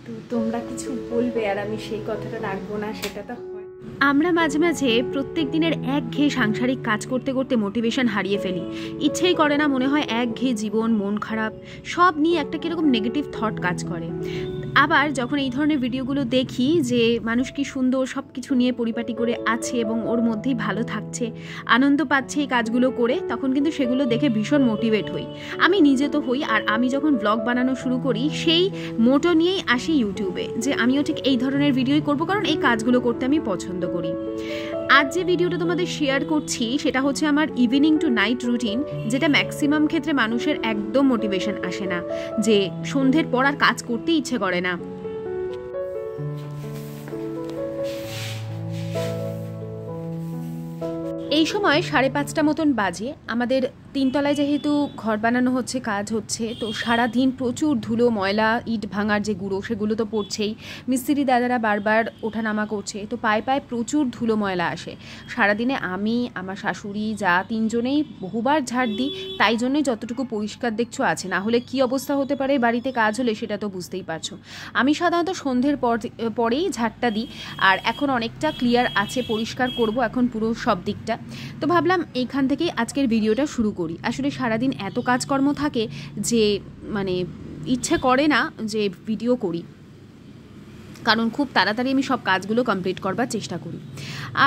তো তোমরা কিছু বলবে আর আমি সেই কথাটা রাখবো না, সেটা তো হয়। আমরা মাঝে মাঝে প্রত্যেক দিনের একঘেয়ে সাংসারিক কাজ করতে করতে মোটিভেশন হারিয়ে ফেলি। ইচ্ছেই করে না, মনে হয় একঘেয়ে জীবন, মন খারাপ, সব নিয়ে একটা কীরকম নেগেটিভ থট কাজ করে। আবার যখন এই ধরনের ভিডিওগুলো দেখি যে মানুষ কি সুন্দর সব কিছু নিয়ে পরিপাটি করে আছে এবং ওর মধ্যেই ভালো থাকছে, আনন্দ পাচ্ছে এই কাজগুলো করে, তখন কিন্তু সেগুলো দেখে ভীষণ মোটিভেট হই। আমি নিজে তো হই। আর আমি যখন ব্লগ বানানো শুরু করি সেই মোটো নিয়েই আসি ইউটিউবে, যে আমিও ঠিক এই ধরনের ভিডিওই করব, কারণ এই কাজগুলো করতে আমি পছন্দ করি। আজ যে ভিডিওটা তোমাদের শেয়ার করছি সেটা হচ্ছে আমার ইভিনিং টু নাইট রুটিন, যেটা ম্যাক্সিমাম ক্ষেত্রে মানুষের একদম মোটিভেশন আসে না, যে সন্ধ্যের পর আর কাজ করতে ইচ্ছে করে না। এই সময় 5:30 মতন বাজে। আমাদের 3 তলায় যেহেতু ঘর বানানো হচ্ছে, কাজ হচ্ছে, তো সারাদিন প্রচুর ধুলো ময়লা, ইট ভাঙার যে গুঁড়ো সেগুলো তো পড়ছেই। মিস্ত্রি দাদারা বারবার ওঠানামা করছে, তো পায়ে পায়ে প্রচুর ধুলো ময়লা আসে। সারাদিনে আমি, আমার শাশুড়ি, যা 3 জনেই বহুবার ঝাড় দিই, তাই জন্যই যতটুকু পরিষ্কার দেখছো আছে। না হলে কী অবস্থা হতে পারে বাড়িতে কাজ হলে সেটা তো বুঝতেই পারছো। আমি সাধারণত সন্ধ্যের পরেই ঝাড়টা দিই, আর এখন অনেকটা ক্লিয়ার আছে, পরিষ্কার করব এখন পুরো সব দিকটা। তো ভাবলাম এইখান থেকেই আজকের ভিডিওটা শুরু করি। আসলে সারাদিন এত কাজকর্ম থাকে যে মানে ইচ্ছে করে না যে ভিডিও করি, কারণ খুব তাড়াতাড়ি আমি সব কাজগুলো কমপ্লিট করবার চেষ্টা করি।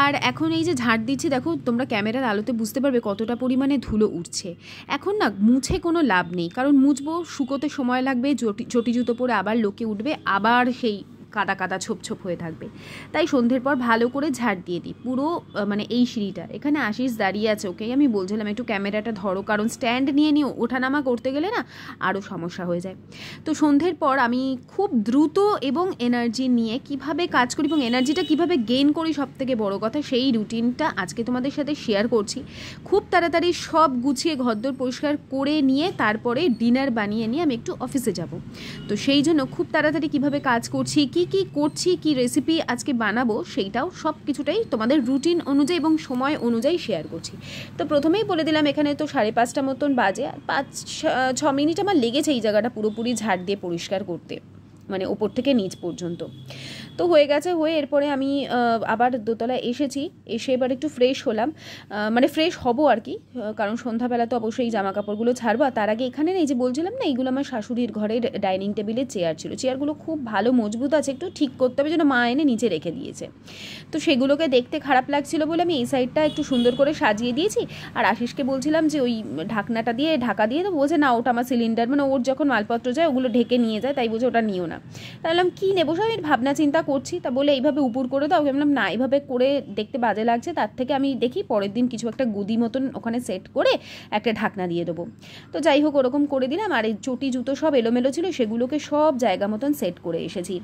আর এখন এই যে ঝাড় দিচ্ছি, দেখো তোমরা ক্যামেরার আলোতে বুঝতে পারবে কতটা পরিমাণে ধুলো উঠছে। এখন না মুছে কোনো লাভ নেই, কারণ মুছবো, শুকোতে সময় লাগবে, চটি জুতো পরে আবার লোকে উঠবে, আবার সেই কাদা কাদা ছোপ ছোপ হয়ে থাকবে। তাই সন্ধ্যের পর ভালো করে ঝাড় দিয়ে দিই পুরো, মানে এই সিঁড়িটা। এখানে আশিস দাঁড়িয়ে আছে, ওকেই আমি বলছিলাম একটু ক্যামেরাটা ধরো, কারণ স্ট্যান্ড নিয়ে নিও ওঠানামা করতে গেলে না আরও সমস্যা হয়ে যায়। তো সন্ধ্যের পর আমি খুব দ্রুত এবং এনার্জি নিয়ে কিভাবে কাজ করি এবং এনার্জিটা কিভাবে গেইন করি, সব থেকে বড় কথা সেই রুটিনটা আজকে তোমাদের সাথে শেয়ার করছি। খুব তাড়াতাড়ি সব গুছিয়ে ঘরদোর পরিষ্কার করে নিয়ে তারপরে ডিনার বানিয়ে নিয়ে আমি একটু অফিসে যাব। তো সেই জন্য খুব তাড়াতাড়ি কিভাবে কাজ করছি, কি করছি, কি রেসিপি আজকে বানাবো, সেইটাও সব কিছুটাই তোমাদের রুটিন অনুযায়ী এবং সময় অনুযায়ী শেয়ার করছি। তো প্রথমেই বলে দিলাম, এখানে তো 5:30 মতন বাজে, আর 5-6 মিনিট আমার লেগেছে এই জায়গাটা পুরোপুরি ঝাড় দিয়ে পরিষ্কার করতে, মানে ওপর থেকে নিচ পর্যন্ত। তো হয়ে গেছে, হয়ে এরপরে আমি আবার দোতলায় এসেছি, এসে এবার একটু ফ্রেশ হলাম, মানে ফ্রেশ হব আর কি, কারণ সন্ধ্যাবেলা তো অবশ্যই জামা কাপড়গুলো ছাড়বো। আর তার আগে এখানে না এই যে বলছিলাম না, এইগুলো আমার শাশুড়ির ঘরের ডাইনিং টেবিলের চেয়ার ছিল, চেয়ারগুলো খুব ভালো মজবুত আছে, একটু ঠিক করতে হবে, যেন মা এনে নিচে রেখে দিয়েছে। তো সেগুলোকে দেখতে খারাপ লাগছিল বলে আমি এই সাইডটা একটু সুন্দর করে সাজিয়ে দিয়েছি। আর আশিসকে বলছিলাম যে ওই ঢাকনাটা দিয়ে ঢাকা দিয়ে, তো বলছে না ওটা আমার সিলিন্ডার, মানে ওর যখন মালপত্র যায় ওগুলো ঢেকে নিয়ে যায়, তাই বলছে ওটা নিও না। তাই বললাম কী নেবো, সব ভাবনা চিন্তা করছি। তা বলে এইভাবে উপর করে দাও, বললাম না এইভাবে করে দেখতে বাজে লাগছে, তার থেকে আমি দেখি পরের দিন কিছু একটা গদি মতন ওখানে সেট করে একটা ঢাকনা দিয়ে দেবো। তো যাই হোক ওরকম করে দিলাম। আর এই চটি জুতো সব এলোমেলো ছিল, সেগুলোকে সব জায়গা মতন সেট করে এসেছি।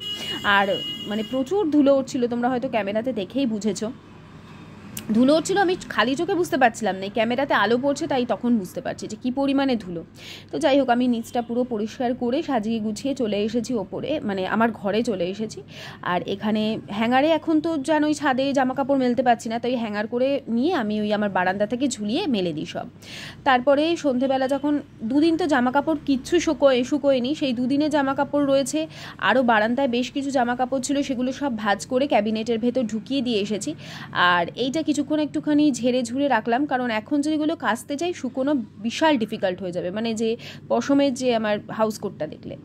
আর মানে প্রচুর ধুলো উঠছিল, তোমরা হয়তো ক্যামেরাতে দেখেই বুঝেছো ধুলো উঠছিল, আমি খালি চোখে বুঝতে পারছিলাম না, ক্যামেরাতে আলো পড়ছে তাই তখন বুঝতে পারছি যে কী পরিমাণে ধুলো। তো যাই হোক আমি নিচটা পুরো পরিষ্কার করে সাজিয়ে গুছিয়ে চলে এসেছি ওপরে, মানে আমার ঘরে চলে এসেছি। আর এখানে হ্যাঙ্গারে এখন তো জানোই ছাদে জামা কাপড় মেলতে পারছি না, তাই হ্যাঙ্গার করে নিয়ে আমি ওই আমার বারান্দা থেকে ঝুলিয়ে মেলে দিই সব। তারপরে সন্ধেবেলা যখন 2 দিন তো জামা কাপড় কিচ্ছু শুকোয়নি, সেই 2 দিনে জামা কাপড় রয়েছে, আরও বারান্দায় বেশ কিছু জামা কাপড় ছিল, সেগুলো সব ভাঁজ করে ক্যাবিনেটের ভেতর ঢুকিয়ে দিয়ে এসেছি। আর এইটা কিছুক্ষণ একটুখানি ঝেড়ে ঝুড়ে রাখলাম, কারণ এখন যদি এগুলো কাচতে চাই শুকোনো বিশাল ডিফিকাল্ট হয়ে যাবে, মানে যে পশমের যে আমার হাউস কোটটা দেখলে,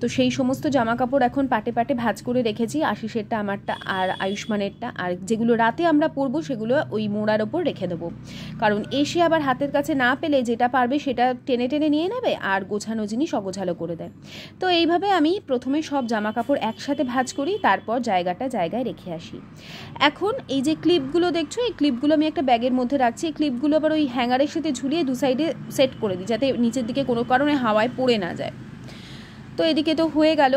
তো সেই সমস্ত জামা কাপড় এখন পাটে পাটে ভাঁজ করে রেখেছি, আশিসেরটা, আমারটা আর আয়ুষ্মানেরটা। আর যেগুলো রাতে আমরা পরবো সেগুলো ওই মোড়ার ওপর রেখে দেবো, কারণ এসে আবার হাতের কাছে না পেলে যেটা পারবে সেটা টেনে টেনে নিয়ে নেবে আর গোছানো জিনিস অগোছালো করে দেয়। তো এইভাবে আমি প্রথমে সব জামা কাপড় একসাথে ভাঁজ করি, তারপর জায়গাটা জায়গায় রেখে আসি। এখন এই যে ক্লিপগুলো দেখছো, এই ক্লিপগুলো আমি একটা ব্যাগের মধ্যে রাখছি। এই ক্লিপগুলো আবার ওই হ্যাঙ্গারের সাথে ঝুলিয়ে 2 সাইডে সেট করে দিই, যাতে নিচের দিকে কোনো কারণে হাওয়ায় পড়ে না যায়। তো এদিকে তো হয়ে গেল,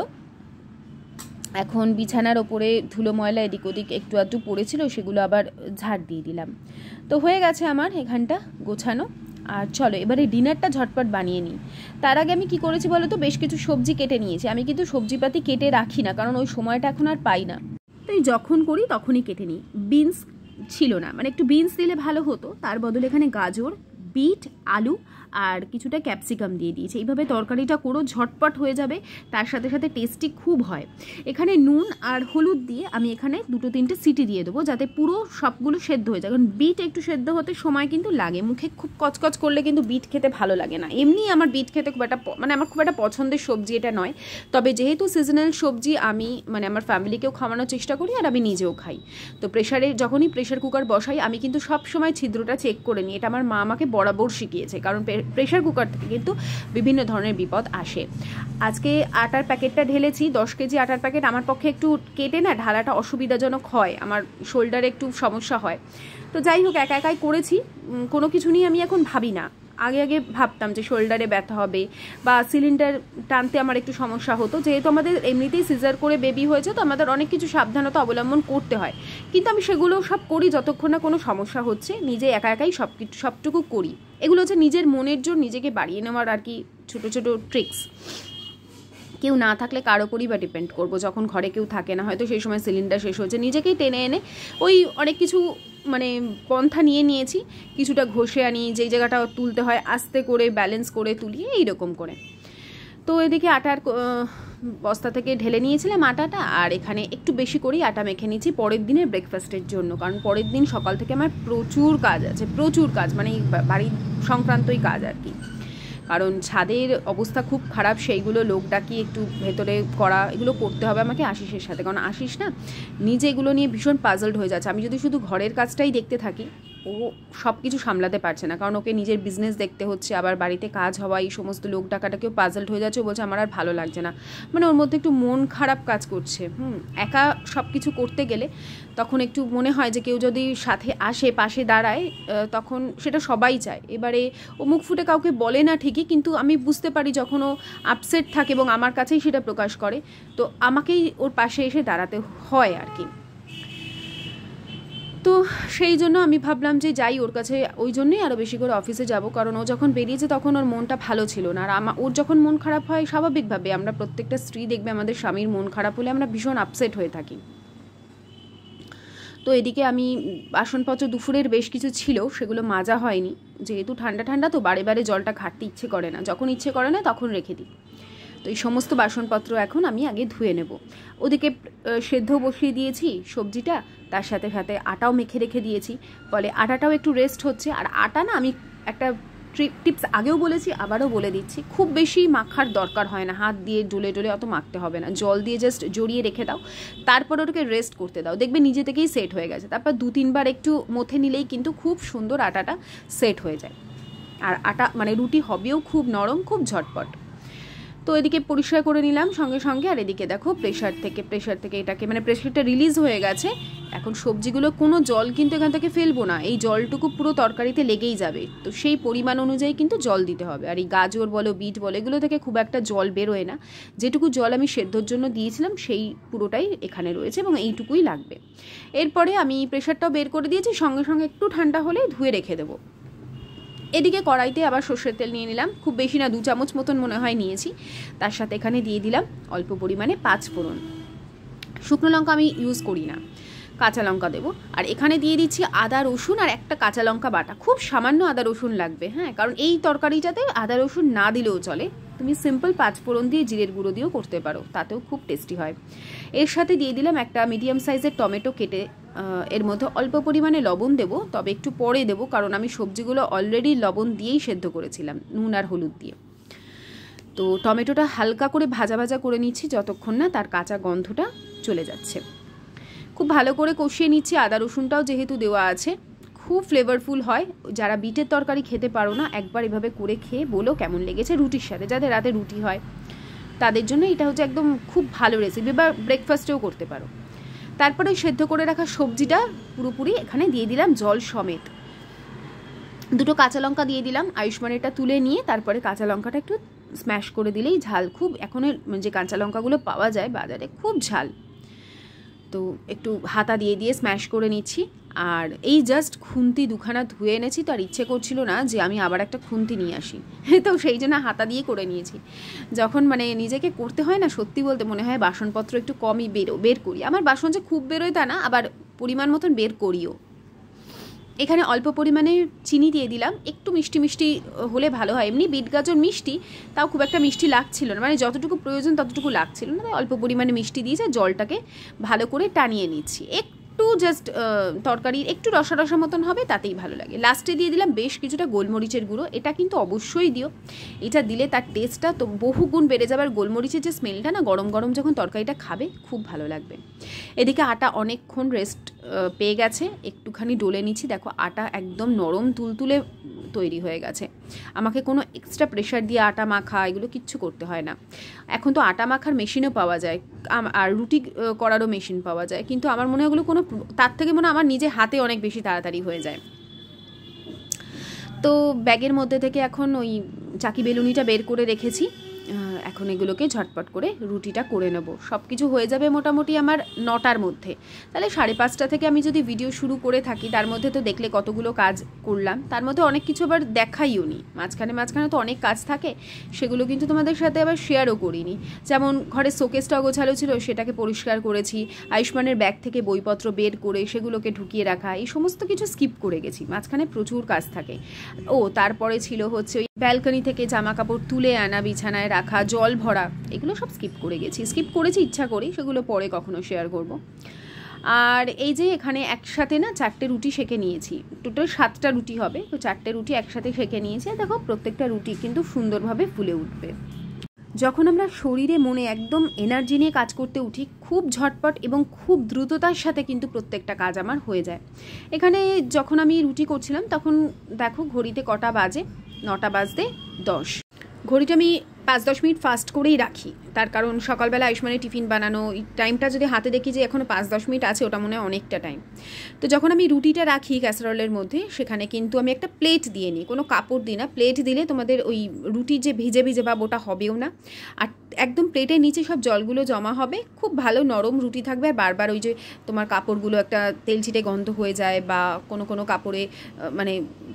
এখন বিছানার ওপরে ধুলো ময়লা এদিক ওদিক একটু আধটু পড়েছিল, সেগুলো আবার ঝাড় দিয়ে দিলাম। তো হয়ে গেছে আমার এখানটা গোছানো। আর চলো এবারে ডিনারটা ঝটপট বানিয়ে নিই। তার আগে আমি কি করেছি বলো তো, বেশ কিছু সবজি কেটে নিয়েছি। আমি কিন্তু সবজিপাতি কেটে রাখি না, কারণ ওই সময়টা এখন আর পাই না, তাই যখন করি তখনই কেটে নিই। বিনস ছিল না, মানে একটু বিনস দিলে ভালো হতো, তার বদলে এখানে গাজর, বিট, আলু আর কিছুটা ক্যাপসিকাম দিয়ে দিয়েছি। এইভাবে তরকারিটা করো, ঝটপট হয়ে যাবে, তার সাথে সাথে টেস্টি খুব হয়। এখানে নুন আর হলুদ দিয়ে আমি এখানে 2-3টে সিটি দিয়ে দেবো, যাতে পুরো সবগুলো সেদ্ধ হয়ে যায়। কারণ বিট একটু সেদ্ধ হতে সময় কিন্তু লাগে, মুখে খুব কচকচ করলে কিন্তু বিট খেতে ভালো লাগে না। এমনি আমার বিট খেতে খুব একটা আমার খুব একটা পছন্দের সবজি এটা নয়, তবে যেহেতু সিজনাল সবজি আমি আমার ফ্যামিলিকেও খাওয়ানোর চেষ্টা করি আর আমি নিজেও খাই। তো যখনই প্রেশার কুকার বসাই আমি কিন্তু সব সময় ছিদ্রটা চেক করে নিই। এটা আমার মা আমাকে বরাবর শিখিয়েছে, কারণ প্রেশার কুকার থেকে কিন্তু বিভিন্ন ধরনের বিপদ আসে। আজকে আটার প্যাকেটটা ঢেলেছি, 10 কেজি আটার প্যাকেট। আমার পক্ষে একটু কেটে না ঢালাটা অসুবিধাজনক হয়, আমার শোল্ডারে একটু সমস্যা হয়। তো যাই হোক, একা একাই করেছি, কোনো কিছু নিয়ে আমি এখন ভাবি না। আগে ভাবতাম যে শোল্ডারে ব্যথা হবে বা সিলিন্ডার টানতে আমার একটু সমস্যা হতো, যেহেতু আমাদের এমনিতেই সিজার করে বেবি হয়েছে, তো আমাদের অনেক কিছু সাবধানতা অবলম্বন করতে হয়। কিন্তু আমি সেগুলো সব করি যতক্ষণ না কোনো সমস্যা হচ্ছে, নিজে একা একাই সবটুকু করি। এগুলো হচ্ছে নিজের মনের জোর, নিজেকে বাড়িয়ে নেওয়ার আর কি ছোটো ছোটো ট্রিক্স। কেউ না থাকলে কার ওপরই বা ডিপেন্ড করবো, যখন ঘরে কেউ থাকে না, হয়তো সেই সময় সিলিন্ডার শেষ হচ্ছে, নিজেকেই টেনে এনে ওই অনেক কিছু পন্থা নিয়েছি। কিছুটা ঘষে আনি, যেই জায়গাটা তুলতে হয় আস্তে করে ব্যালেন্স করে তুলি, এইরকম করে। তো এদিকে আটার বস্তা থেকে ঢেলে নিয়েছিলাম আটাটা, আর এখানে একটু বেশি করেই আটা মেখে নিয়েছি পরের দিনের ব্রেকফাস্টের জন্য। কারণ পরের দিন সকাল থেকে আমার প্রচুর কাজ আছে, প্রচুর কাজ, বাড়ির সংক্রান্তই কাজ আর কি। কারণ ছাদের অবস্থা খুব খারাপ, সেইগুলো লোক ডাকিয়ে একটু ভেতরে করা, এগুলো করতে হবে আমাকে আশিসের সাথে। কারণ আশিস না নিজে এগুলো নিয়ে ভীষণ পাজলড হয়ে যাচ্ছে। আমি যদি শুধু ঘরের কাজটাই দেখতে থাকি, ও সব কিছু সামলাতে পারছে না, কারণ ওকে নিজের বিজনেস দেখতে হচ্ছে, আবার বাড়িতে কাজ হওয়া, এই সমস্ত লোক ডাকাটাকেও পাজলড হয়ে যাচ্ছে। ও বলছে আমার আর ভালো লাগছে না, ওর মধ্যে একটু মন খারাপ কাজ করছে। একা সব কিছু করতে গেলে তখন একটু মনে হয় যে কেউ যদি সাথে আসে, পাশে দাঁড়ায়, তখন সেটা সবাই চায়। এবারে ও মুখ ফুটে কাউকে বলে না ঠিকই, কিন্তু আমি বুঝতে পারি যখন ও আপসেট থাকে এবং আমার কাছেই সেটা প্রকাশ করে, তো আমাকেই ওর পাশে এসে দাঁড়াতে হয় আর কি। তো সেই জন্য আমি ভাবলাম যে যাই ওর কাছে, ওই জন্যই আরও বেশি করে অফিসে যাব। কারণ ও যখন বেরিয়েছে তখন ওর মনটা ভালো ছিল না। আর ওর যখন মন খারাপ হয়, স্বাভাবিকভাবে আমরা প্রত্যেকটা স্ত্রী দেখবে আমাদের স্বামীর মন খারাপ হলে আমরা ভীষণ আপসেট হয়ে থাকি। তো এদিকে আমি বাসনপত্র দুপুরের বেশ কিছু ছিল, সেগুলো মাজা হয়নি, যেহেতু ঠান্ডা ঠান্ডা তো বারে বারে জলটা ঘাটতে ইচ্ছে করে না, যখন ইচ্ছে করে না তখন রেখে দিই। তো এই সমস্ত বাসনপত্র এখন আমি আগে ধুয়ে নেব। ওদিকে সেদ্ধ বসিয়ে দিয়েছি সবজিটা, তার সাথে সাথে আটাও মেখে রেখে দিয়েছি, ফলে আটাটাও একটু রেস্ট হচ্ছে। আর আটা না আমি একটা টিপস আগেও বলেছি, আবারও বলে দিচ্ছি, খুব বেশি মাখার দরকার হয় না, হাত দিয়ে ডলে ডলে অত মাখতে হবে না, জল দিয়ে জাস্ট জড়িয়ে রেখে দাও, তারপর ওটাকে রেস্ট করতে দাও, দেখবে নিজে থেকেই সেট হয়ে গেছে। তারপর 2-3 বার একটু মথে নিলেই কিন্তু খুব সুন্দর আটাটা সেট হয়ে যায়। আর আটা রুটি হবেও খুব নরম, খুব ঝটপট। তো এদিকে পরিষ্কার করে নিলাম সঙ্গে সঙ্গে। আর এদিকে দেখো প্রেশার থেকে এটাকে প্রেশারটা রিলিজ হয়ে গেছে। এখন সবজিগুলো কোনো জল কিন্তু এখান থেকে ফেলবো না, এই জলটুকু পুরো তরকারিতে লেগেই যাবে, তো সেই পরিমাণ অনুযায়ী কিন্তু জল দিতে হবে। আর এই গাজর বলো, বিট বলো, এগুলো থেকে খুব একটা জল বেরোয় না, যেটুকু জল আমি সেদ্ধর জন্য দিয়েছিলাম সেই পুরোটাই এখানে রয়েছে এবং এইটুকুই লাগবে। এরপরে আমি প্রেশারটাও বের করে দিয়েছি, সঙ্গে সঙ্গে একটু ঠান্ডা হলে ধুয়ে রেখে দেবো। এদিকে কড়াইতে আবার সর্ষের তেল নিয়ে নিলাম, খুব বেশি না, 2 চামচ মতন মনে হয় নিয়েছি। তার সাথে এখানে দিয়ে দিলাম অল্প পরিমাণে 5 ফোড়ন। শুকনো লঙ্কা আমি ইউজ করি না, কাঁচা লঙ্কা দেবো। আর এখানে দিয়ে দিচ্ছি আদা রসুন আর একটা কাঁচা লঙ্কা বাটা, খুব সামান্য আদা রসুন লাগবে, হ্যাঁ, কারণ এই তরকারিটাতে আদা রসুন না দিলেও চলে, তুমি সিম্পল 5 ফোড়ন দিয়ে জিরের গুঁড়ো দিয়েও করতে পারো, তাতেও খুব টেস্টি হয়। এর সাথে দিয়ে দিলাম একটা মিডিয়াম সাইজের টমেটো কেটে, এর মধ্যে অল্প পরিমাণে লবণ দেবো, তবে একটু পরে দেবো, কারণ আমি সবজিগুলো অলরেডি লবণ দিয়েই সেদ্ধ করেছিলাম, নুন আর হলুদ দিয়ে। তো টমেটোটা হালকা করে ভাজা ভাজা করে নিচ্ছি যতক্ষণ না তার কাঁচা গন্ধটা চলে যাচ্ছে। খুব ভালো করে কষিয়ে নিচ্ছি, আদা রসুনটাও যেহেতু দেওয়া আছে, খুব ফ্লেভারফুল হয়। যারা বিটের তরকারি খেতে পারো না, একবার এভাবে করে খেয়ে বলো কেমন লেগেছে, রুটির সাথে, যাদের রাতে রুটি হয় তাদের জন্য এটা হচ্ছে একদম খুব ভালো রেসিপি, বা ব্রেকফাস্টেও করতে পারো। তারপরে সেদ্ধ করে রাখা সবজিটা পুরোপুরি এখানে দিয়ে দিলাম জল সমেত। 2টো কাঁচা লঙ্কা দিয়ে দিলাম, আয়ুষ্মানেরটা তুলে নিয়ে তারপরে কাঁচা লঙ্কাটা একটু স্ম্যাশ করে দিলেই ঝাল, খুব এখনের যে কাঁচা লঙ্কাগুলো পাওয়া যায় বাজারে খুব ঝাল, তো একটু হাতা দিয়ে দিয়ে স্ম্যাশ করে নিচ্ছি। আর এই জাস্ট খুন্তি 2খানা ধুয়ে এনেছি, তো আর ইচ্ছে করছিল না যে আমি আবার একটা খুন্তি নিয়ে আসি, তো সেই জন্য হাতা দিয়ে করে নিয়েছি। যখন নিজেকে করতে হয় না, সত্যি বলতে মনে হয় বাসনপত্র একটু কমই বের করি। আমার বাসন যে খুব বেরোয় তা না, আবার পরিমাণ মতন বের করিও। এখানে অল্প পরিমাণে চিনি দিয়ে দিলাম, একটু মিষ্টি মিষ্টি হলে ভালো হয়। এমনি বিট গাজর মিষ্টি, তাও খুব একটা মিষ্টি লাগছিল না, মানে যতটুকু প্রয়োজন ততটুকু লাগছিল না, তাই অল্প পরিমাণে মিষ্টি দিয়েছে। জলটাকে ভালো করে টানিয়ে নিচ্ছি, একটু জাস্ট তরকারি একটু রসা রসা মতন হবে, তাতেই ভালো লাগে। লাস্টে দিয়ে দিলাম বেশ কিছুটা গোলমরিচের গুঁড়ো, এটা কিন্তু অবশ্যই দিও, এটা দিলে তার টেস্টটা তো বহুগুণ বেড়ে যাবে। আর গোলমরিচের যে স্মেলটা না, গরম গরম যখন তরকারিটা খাবে খুব ভালো লাগবে। এদিকে আটা অনেকক্ষণ রেস্ট পেয়ে গেছে, একটুখানি ডলে নিচ্ছি। দেখো আটা একদম নরম তুলতুলে তৈরি হয়ে গেছে। আমাকে কোনো এক্সট্রা প্রেশার দিয়ে আটা মাখা এগুলো কিচ্ছু করতে হয় না। এখন তো আটা মাখার মেশিনও পাওয়া যায়, আর রুটি করারও মেশিন পাওয়া যায়, কিন্তু আমার মনে হয় ওগুলো কোনো, তার থেকে মনে হয় আমার নিজে হাতে অনেক বেশি তাড়াতাড়ি হয়ে যায়। তো ব্যাগের মধ্যে থেকে এখন ওই চাকি বেলুনিটা বের করে রেখেছি, এখন এগুলোকে ঝটপট করে রুটিটা করে নেব। সব কিছু হয়ে যাবে মোটামুটি আমার 9টার মধ্যে। তাহলে 5:30 থেকে আমি যদি ভিডিও শুরু করে থাকি, তার মধ্যে তো দেখলে কতগুলো কাজ করলাম, তার মধ্যে অনেক কিছু আবার দেখাইও নি। মাঝখানে তো অনেক কাজ থাকে, সেগুলো কিন্তু তোমাদের সাথে আবার শেয়ারও করিনি। যেমন ঘরে শোকেসটা অগোছালো ছিল, সেটাকে পরিষ্কার করেছি। আয়ুষ্মানের ব্যাগ থেকে বইপত্র বের করে সেগুলোকে ঢুকিয়ে রাখা, এই সমস্ত কিছু স্কিপ করে গেছি। মাঝখানে প্রচুর কাজ থাকে। তারপরে ছিল হচ্ছে ওই ব্যালকনি থেকে জামা কাপড় তুলে আনা, বিছানায় রাখা, জল ভরা, এগুলো সব স্কিপ করেছি ইচ্ছা করি, সেগুলো পরে কখনো শেয়ার করব। আর এই যে এখানে একসাথে না 4টে রুটি সেঁকে নিয়েছি, টোটাল 7টা রুটি হবে, তো 4টে রুটি একসাথে সেঁকে নিয়েছি। আর দেখো প্রত্যেকটা রুটি কিন্তু সুন্দরভাবে ফুলে উঠবে। যখন আমরা শরীরে মনে একদম এনার্জি নিয়ে কাজ করতে উঠি, খুব ঝটপট এবং খুব দ্রুততার সাথে কিন্তু প্রত্যেকটা কাজ আমার হয়ে যায়। এখানে যখন আমি রুটি করছিলাম, তখন দেখো ঘড়িতে কটা বাজে, 9টা বাজতে 10। ঘড়িটা আমি 5-10 মিনিট ফাস্ট করেই রাখি, তার কারণ সকালবেলা আয়ুষ্মানের টিফিন বানানো, এই টাইমটা যদি হাতে দেখি যে এখনও 5-10 মিনিট আছে, ওটা মনে হয় অনেকটা টাইম। তো যখন আমি রুটিটা রাখি ক্যাসারোলের মধ্যে, সেখানে কিন্তু আমি একটা প্লেট দিয়ে নিই, কোনো কাপড় দিই না। প্লেট দিলে তোমাদের ওই রুটির যে ভিজে ভিজে ভাব ওটা হবেও না, আর একদম প্লেটের নিচে সব জলগুলো জমা হবে, খুব ভালো নরম রুটি থাকবে। আর বারবার ওই যে তোমার কাপড়গুলো একটা তেল ছিটে গন্ধ হয়ে যায়, বা কোনো কাপড়ে মানে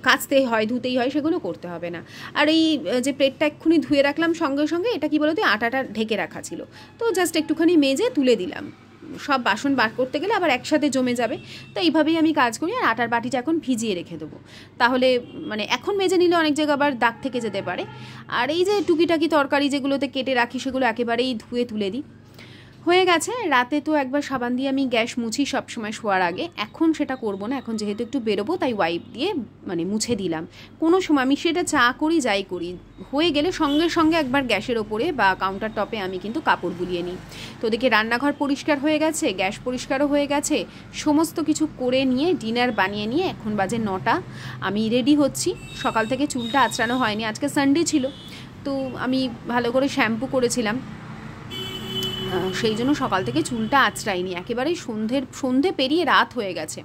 কাচতে হয়, ধুতেই হয়, সেগুলো করতে হবে না। আর এই যে প্লেটটা এক্ষুনি ধুয়ে রাখলাম সঙ্গে সঙ্গে, এটা কি বলতো, আটাটা ঢেকে রাখা ছিল, তো জাস্ট একটুখানি মেজে তুলে দিলাম। সব বাসন বার করতে গেলে আবার একসাথে জমে যাবে, তো এইভাবেই আমি কাজ করি। আর আটার বাটিটা এখন ভিজিয়ে রেখে দেবো, তাহলে মানে এখন মেজে নিলে অনেক জায়গা আবার দাগ থেকে যেতে পারে। আর এই যে টুকিটাকি তরকারি যেগুলোতে কেটে রাখি, সেগুলো একেবারেই ধুয়ে তুলে দিই। হয়ে গেছে। রাতে তো একবার সাবান দিয়ে আমি গ্যাস মুছি সবসময় শোয়ার আগে, এখন সেটা করব না, এখন যেহেতু একটু বেরোবো তাই ওয়াইপ দিয়ে মানে মুছে দিলাম। কোনো সময় আমি সেটা চা করি যাই করি, হয়ে গেলে সঙ্গে সঙ্গে একবার গ্যাসের ওপরে বা কাউন্টার টপে আমি কিন্তু কাপড় বুলিয়ে নিই। তো ওদিকে রান্নাঘর পরিষ্কার হয়ে গেছে, গ্যাস পরিষ্কারও হয়ে গেছে, সমস্ত কিছু করে নিয়ে ডিনার বানিয়ে নিয়ে এখন বাজে 9টা। আমি রেডি হচ্ছি। সকাল থেকে চুলটা আঁচড়ানো হয়নি, আজকে সানডে ছিল, তো আমি ভালো করে শ্যাম্পু করেছিলাম, সেই জন্য সকাল থেকে চুলটা আঁচড়াইনি, একেবারেই সন্ধে পেরিয়ে রাত হয়ে গেছে।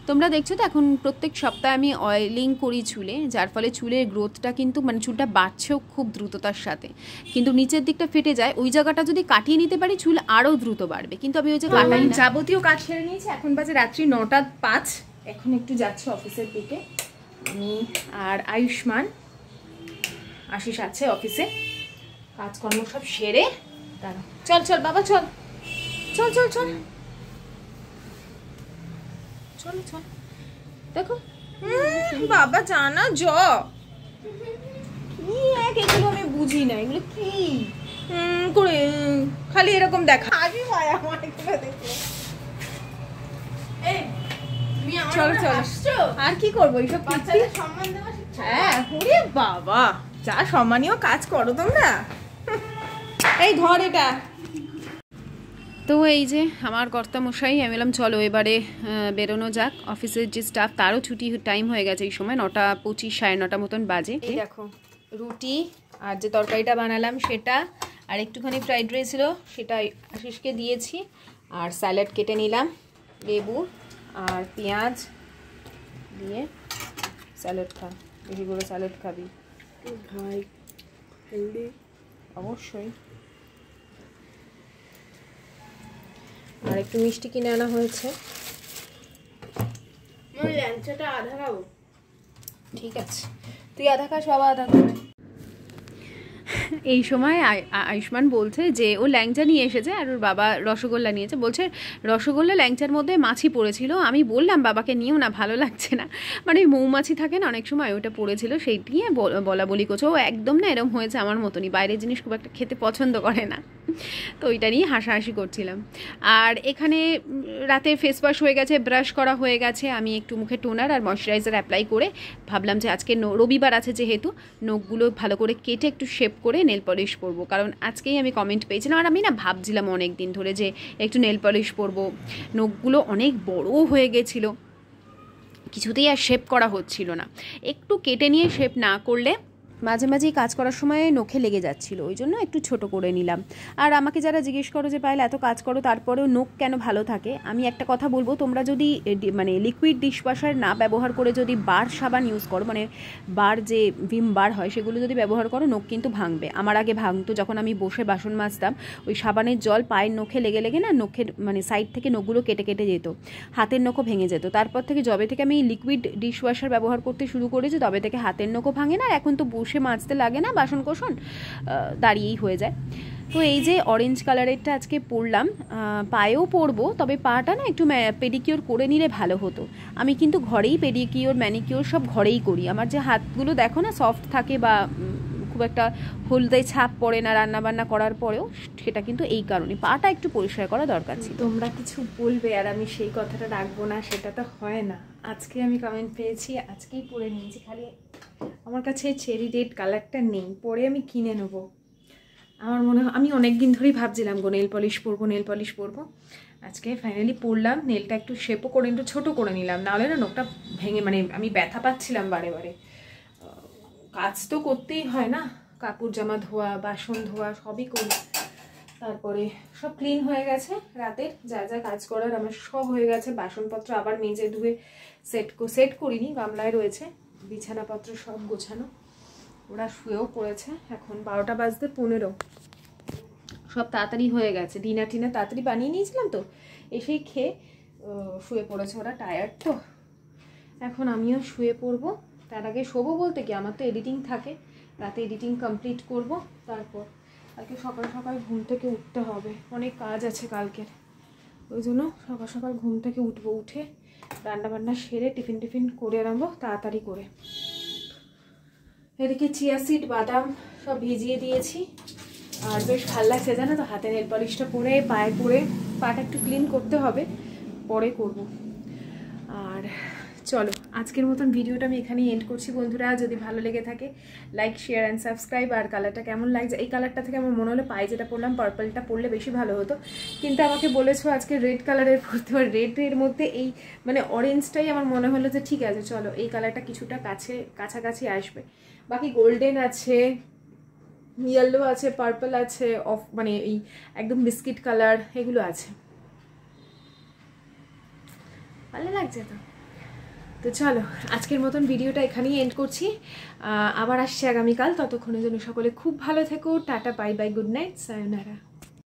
তোমরা দেখছো তো এখন প্রত্যেক সপ্তাহে আমি অয়েলিং করি চুলে, যার ফলে চুলের গ্রোথটা কিন্তু মানে চুলটা বাড়ছেও খুব দ্রুততার সাথে, কিন্তু নিচের দিকটা ফেটে যায়, ওই জায়গাটা যদি কাটিয়ে নিতে পারি চুল আরও দ্রুত বাড়বে, কিন্তু আমি ওই যে কাটাই না। যাবতীয় কাজ সেরে নিয়েছি, এখন বাজে রাত্রি 9:05। এখন একটু যাচ্ছি অফিসের দিকে, আমি আর আয়ুষ্মান, আশিস আছে অফিসে, কাজকর্ম সব সেরে। দাঁড়া, চল চল বাবা, চল চল চল চল চল চল। দেখো বাবা জানা কি এগুলো আমি বুঝি না, এগুলো কি করে খালি এরকম দেখা। আগে হয় আমার এগুলো দেখো। চলো চলো, আর কি করবো, এইসব সম্মান দেওয়া। হ্যাঁ, ওরে বাবা, যা সম্মানীয় কাজ করো তোমরা। এই ধর এটা। তো এই যে আমার কর্তামশাই, আমি বললাম চলো এবারে বেরোনো যাক। অফিসের যে স্টাফ তারও ছুটি টাইম হয়ে গেছে, এই সময় 9:25 9:30 মতন বাজে। এই দেখো রুটি আর যে তরকারিটা বানালাম সেটা, আর একটুখানি ফ্রাইড রাইস ছিল সেটা আশিসকে দিয়েছি, আর স্যালাড কেটে নিলাম, লেবু আর পেঁয়াজ দিয়ে স্যালাড খা, বেশি করে স্যালাড খাবি ভাই, হেলদি অবশ্যই। আর একটু মিষ্টি কিনে আনা হয়েছে। ল্যাংচাটা আধা খাবো, ঠিক আছে, তুই আধা খাস, বাবা আধা খাবে। এই সময় আয়ুষ্মান বলছে যে ও ল্যাংচা নিয়ে এসেছে আর ওর বাবা রসগোল্লা নিয়েছে, বলছে রসগোল্লা ল্যাংচার মধ্যে মাছি পড়েছিল। আমি বললাম বাবাকে নিও না, ভালো লাগছে না, মানে মৌমাছি থাকে না অনেক সময়, ওটা পড়েছিল, সেই নিয়ে বলা বলি করছে। ও একদম না এরম হয়েছে আমার মতনই, বাইরের জিনিস খুব একটা খেতে পছন্দ করে না, তো ওইটা নিয়ে হাসাহাসি করছিলাম। আর এখানে রাতের ফেস ওয়াশ হয়ে গেছে, ব্রাশ করা হয়ে গেছে, আমি একটু মুখে টোনার আর ময়শ্চারাইজার অ্যাপ্লাই করে ভাবলাম যে আজকে রবিবার আছে যেহেতু নখগুলো ভালো করে কেটে একটু শেপ করে নেল পলিশ পরবো, কারণ আজকেই আমি কমেন্ট পেয়েছিলাম আর আমি না ভাবছিলাম অনেক দিন ধরে যে একটু নেল পলিশ পরবো। নখগুলো অনেক বড় হয়ে গেছিলো, কিছুতেই আর শেপ করা হচ্ছিল না, একটু কেটে নিয়ে শেপ না করলে মাঝে মাঝেই কাজ করার সময় নখে লেগে যাচ্ছিলো, ওই জন্য একটু ছোট করে নিলাম। আর আমাকে যারা জিজ্ঞেস করো যে পায়েল এত কাজ করো তারপরেও নখ কেন ভালো থাকে, আমি একটা কথা বলবো, তোমরা যদি মানে লিকুইড ডিশওয়াশার না ব্যবহার করে যদি বার সাবান ইউজ করো, মানে বার যে ভিম বার হয় সেগুলো যদি ব্যবহার করো, নখ কিন্তু ভাঙবে। আমার আগে ভাঙতো, যখন আমি বসে বাসন মাজতাম ওই সাবানের জল পায়ের নখে লেগে লেগে না নখের মানে সাইড থেকে নখগুলো কেটে কেটে যেত, হাতের নখও ভেঙে যেত। তারপর থেকে যবে থেকে আমি লিকুইড ডিশওয়াশার ব্যবহার করতে শুরু করেছি তবে থেকে হাতের নখও ভাঙে না, আর এখন তো বসে মাজতে লাগে না, বাসন কোসন দাঁড়িয়েই হয়ে যায়। তো এই যে অরেঞ্জ কালারেরটা আজকে পরলাম, পায়েও পরবো, তবে পাটা না একটু পেডিকিওর করে নিলে ভালো হতো। আমি কিন্তু ঘরেই পেডিকিওর ম্যানিকিওর সব ঘরেই করি, আমার যে হাতগুলো দেখো না সফট থাকে বা খুব একটা হলদে ছাপ পড়ে না রান্নাবান্না করার পরেও, সেটা কিন্তু এই কারণে পাটা একটু পরিষ্কার করা দরকার ছিল। তোমরা কিছু বলবে আর আমি সেই কথাটা রাখবো না, সেটা তো হয় না। আজকে আমি কমেন্ট পেয়েছি, আজকেই পরে নিয়েছি, খালি আমার কাছে চেরি রেড কালারটা নেই, পরে আমি কিনে নেবো। আমার মনে হয় আমি অনেক দিন ধরেই ভাবছিলাম গো নেল পলিশ পরবো, নেল পলিশ পরবো, আজকে ফাইনালি পরলাম। নেলটা একটু শেপও করে একটু ছোটো করে নিলাম, নাহলে না নখটা ভেঙে মানে আমি ব্যথা পাচ্ছিলাম বারে বারে। কাজ তো করতেই হয় না, কাপড় জামা ধোয়া, বাসন ধোয়া সবই করি। তারপরে সব ক্লিন হয়ে গেছে, রাতের যা যা কাজ করার আমার সব হয়ে গেছে। বাসনপত্র আবার মেজে ধুয়ে সেট করিনি, গামলায় রয়েছে। বিছানাপত্র সব গোছানো, ওরা শুয়েও পড়েছে। এখন 12টা বাজতে 15, সব তাড়াতাড়ি হয়ে গেছে। ডিনার টিনার তাড়াতাড়ি বানিয়ে নিয়েছিলাম তো, এসেই খেয়ে শুয়ে পড়েছে, ওরা টায়ার্ড তো। এখন আমিও শুয়ে পড়বো, তার আগে শোবো বলতে কি আমার তো এডিটিং থাকে, রাতে এডিটিং কমপ্লিট করব। তারপর কালকে সকাল সকাল ঘুম থেকে উঠতে হবে, অনেক কাজ আছে কালকের, ওই জন্য সকাল সকাল ঘুম থেকে উঠবো, উঠে রান্নাবান্না সেরে টিফিন করে আনবো তাড়াতাড়ি করে। এদিকে চিয়া সিড বাদাম সব ভিজিয়ে দিয়েছি, আর বেশ ভালো লাগছে জানো তো, হাতে নেল পলিশটা পরে পায়ে পরে, পাটা একটু ক্লিন করতে হবে, পরে করব। আর চলো আজকের মতন ভিডিওটা আমি এখানেই এন্ড করছি বন্ধুরা। যদি ভালো লেগে থাকে লাইক শেয়ার অ্যান্ড সাবস্ক্রাইব। আর কালারটা কেমন লাগছে, এই কালারটা থেকে আমার মনে হলো পায়ে যেটা পরলাম পার্পলটা পরলে বেশি ভালো হতো, কিন্তু আমাকে বলেছো আজকে রেড কালারের পরতে, আর রেডের মধ্যে এই মানে অরেঞ্জটাই আমার মনে হলো যে ঠিক আছে চলো এই কালারটা কিছুটা কাছাকাছি আসবে। বাকি গোল্ডেন আছে, ইয়েলো আছে, পার্পল আছে, অফ মানে এই একদম বিস্কিট কালার, এগুলো আছে, ভালো লাগছে তো। তো চলো আজকের মতন ভিডিওটা এখানেই এন্ড করছি, আবার আসছি আগামীকাল। ততক্ষণের জন্য সকলে খুব ভালো থেকো, tata, bye bye, good night, সায়োনারা।